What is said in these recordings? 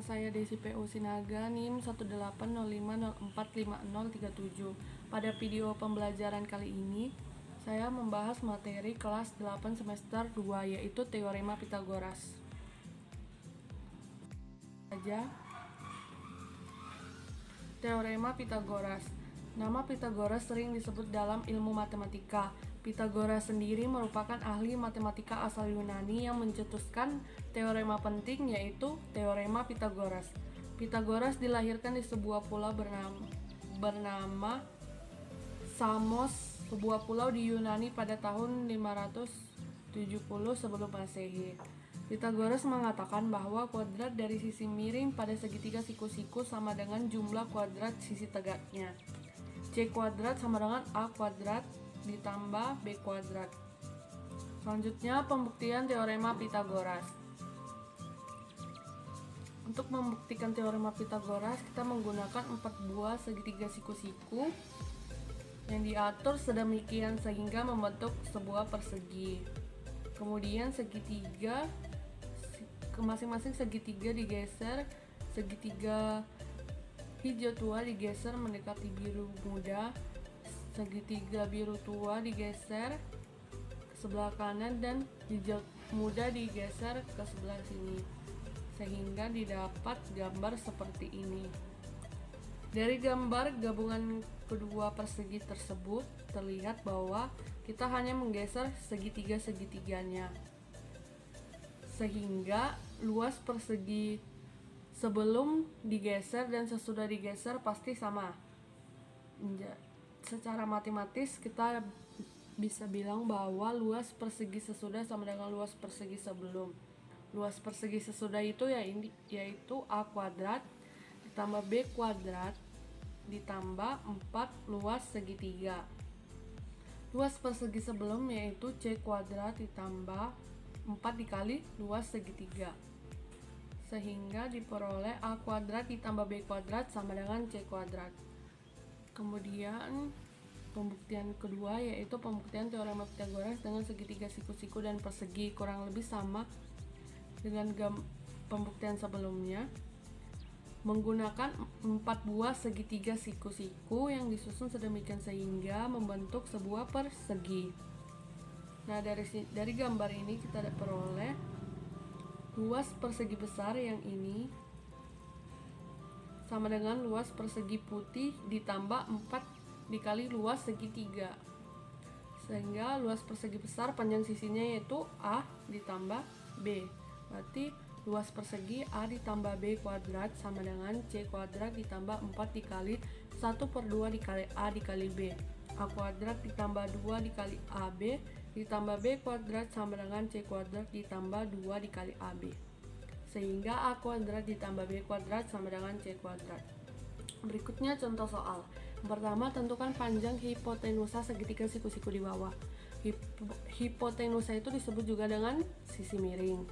saya Desi PU Sinaga, NIM 18050045037. Pada video pembelajaran kali ini, saya membahas materi kelas 8 semester 2, yaitu Teorema Pitagoras. Teorema Pitagoras. Nama Pitagoras sering disebut dalam ilmu matematika. Pitagoras sendiri merupakan ahli matematika asal Yunani yang mencetuskan teorema penting, yaitu Teorema Pitagoras. Pitagoras dilahirkan di sebuah pulau bernama Samos, sebuah pulau di Yunani pada tahun 570 sebelum Masehi. Pitagoras mengatakan bahwa kuadrat dari sisi miring pada segitiga siku-siku sama dengan jumlah kuadrat sisi tegaknya. C kuadrat sama dengan A kuadrat ditambah B kuadrat. Selanjutnya, pembuktian teorema Pitagoras. Untuk membuktikan teorema Pitagoras, kita menggunakan 4 buah segitiga siku-siku yang diatur sedemikian sehingga membentuk sebuah persegi. Kemudian masing-masing segitiga digeser, segitiga hijau tua digeser mendekati biru muda, segitiga biru tua digeser ke sebelah kanan, dan hijau muda digeser ke sebelah sini, sehingga didapat gambar seperti ini. Dari gambar gabungan kedua persegi tersebut, terlihat bahwa kita hanya menggeser segitiga-segitiganya, sehingga luas persegi sebelum digeser dan sesudah digeser pasti sama. Secara matematis kita bisa bilang bahwa luas persegi sesudah sama dengan luas persegi sebelum. Luas persegi sesudah itu yaitu A kuadrat ditambah B kuadrat ditambah 4 luas segitiga. Luas persegi sebelum yaitu C kuadrat ditambah 4 dikali luas segitiga, sehingga diperoleh A kuadrat ditambah B kuadrat sama dengan C kuadrat. Kemudian pembuktian kedua yaitu pembuktian teorema Pitagoras dengan segitiga siku-siku dan persegi, kurang lebih sama dengan pembuktian sebelumnya. Menggunakan 4 buah segitiga siku-siku yang disusun sedemikian sehingga membentuk sebuah persegi. Nah, dari gambar ini kita peroleh luas persegi besar yang ini sama dengan luas persegi putih ditambah 4 dikali luas segitiga, sehingga luas persegi besar panjang sisinya yaitu A ditambah B. Berarti luas persegi A ditambah B kuadrat sama dengan C kuadrat ditambah 4 dikali 1/2 dikali A dikali B. A kuadrat ditambah 2 dikali AB ditambah B kuadrat sama dengan C kuadrat ditambah 2 dikali AB, sehingga A kuadrat ditambah B kuadrat sama dengan C kuadrat. Berikutnya contoh soal. Pertama, tentukan panjang hipotenusa segitiga siku-siku di bawah. Hipotenusa itu disebut juga dengan sisi miring.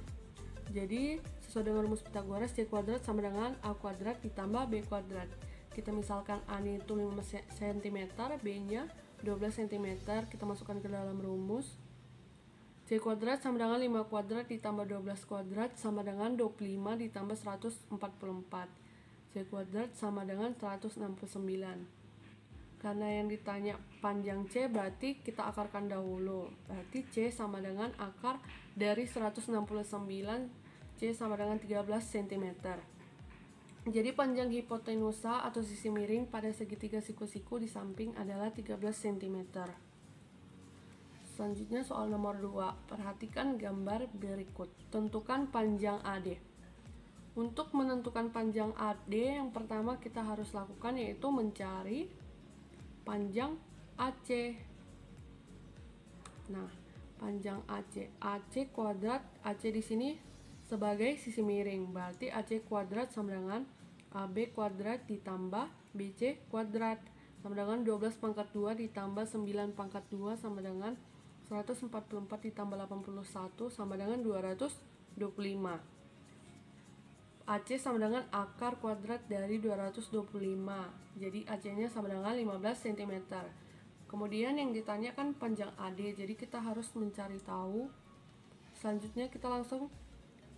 Jadi sesuai dengan rumus Pitagoras, C kuadrat sama dengan A kuadrat ditambah B kuadrat. Kita misalkan A itu 5 cm, B-nya 12 cm, kita masukkan ke dalam rumus. C kuadrat sama dengan 5 kuadrat ditambah 12 kuadrat sama dengan 25 ditambah 144. C kuadrat sama dengan 169. Karena yang ditanya panjang C, berarti kita akarkan dahulu. Berarti C sama dengan akar dari 169, C sama dengan 13 cm. Jadi panjang hipotenusa atau sisi miring pada segitiga siku-siku di samping adalah 13 cm. Selanjutnya soal nomor 2. Perhatikan gambar berikut. Tentukan panjang AD. Untuk menentukan panjang AD, yang pertama kita harus lakukan yaitu mencari panjang AC. Nah, panjang AC kuadrat, AC di sini sebagai sisi miring, berarti AC kuadrat sama dengan AB kuadrat ditambah BC kuadrat sama dengan 12 pangkat 2 ditambah 9 pangkat 2 sama dengan 144 ditambah 81 sama dengan 225. AC sama dengan akar kuadrat dari 225. Jadi AC-nya sama dengan 15 cm. Kemudian yang ditanyakan panjang AD, jadi kita harus mencari tahu. Selanjutnya kita langsung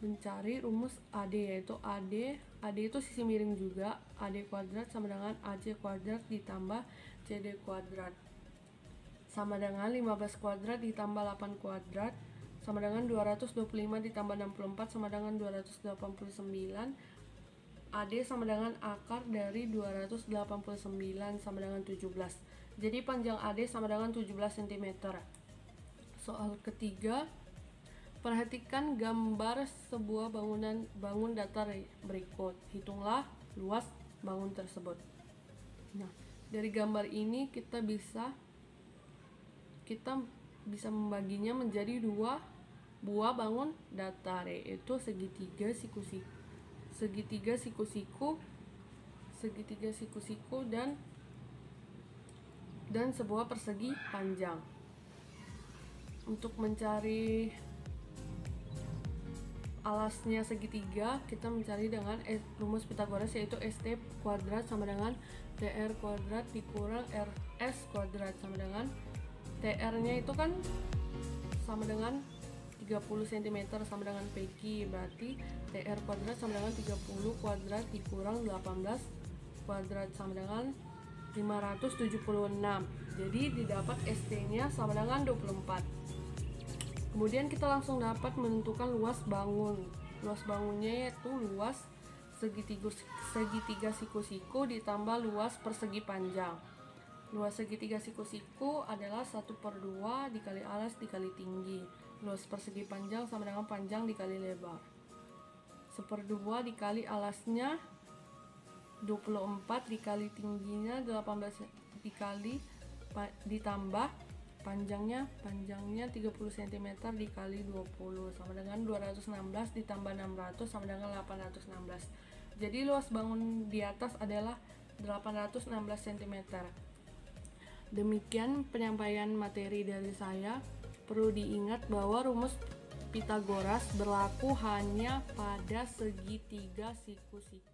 mencari rumus AD, yaitu AD AD itu sisi miring juga. AD kuadrat sama dengan AC kuadrat ditambah CD kuadrat sama dengan 15 kuadrat ditambah 8 kuadrat sama dengan 225 ditambah 64 sama dengan 289. AD sama dengan akar dari 289 sama dengan 17. Jadi panjang AD sama dengan 17 cm. Soal ketiga, perhatikan gambar sebuah bangun datar berikut. Hitunglah luas bangun tersebut. Nah, dari gambar ini kita bisa membaginya menjadi dua buah bangun datar, yaitu segitiga siku-siku dan sebuah persegi panjang. Untuk mencari alasnya segitiga, kita mencari dengan rumus Pythagoras, yaitu ST kuadrat sama dengan TR kuadrat dikurang RS kuadrat sama dengan TR nya itu kan sama dengan 30 cm sama dengan PQ, berarti TR kuadrat sama dengan 30 kuadrat dikurang 18 kuadrat sama dengan 576. Jadi didapat ST nya sama dengan 24. Kemudian kita langsung dapat menentukan luas bangun. Luas bangunnya yaitu luas segitiga siku-siku ditambah luas persegi panjang. Luas segitiga siku-siku adalah 1/2 dikali alas dikali tinggi. Luas persegi panjang sama dengan panjang dikali lebar. 1/2 dikali alasnya 24 dikali tingginya 18 dikali ditambah panjangnya 30 cm dikali 20 sama dengan 216 ditambah 600 sama dengan 816. Jadi luas bangun di atas adalah 816 cm. Demikian penyampaian materi dari saya. Perlu diingat bahwa rumus Pythagoras berlaku hanya pada segitiga siku-siku.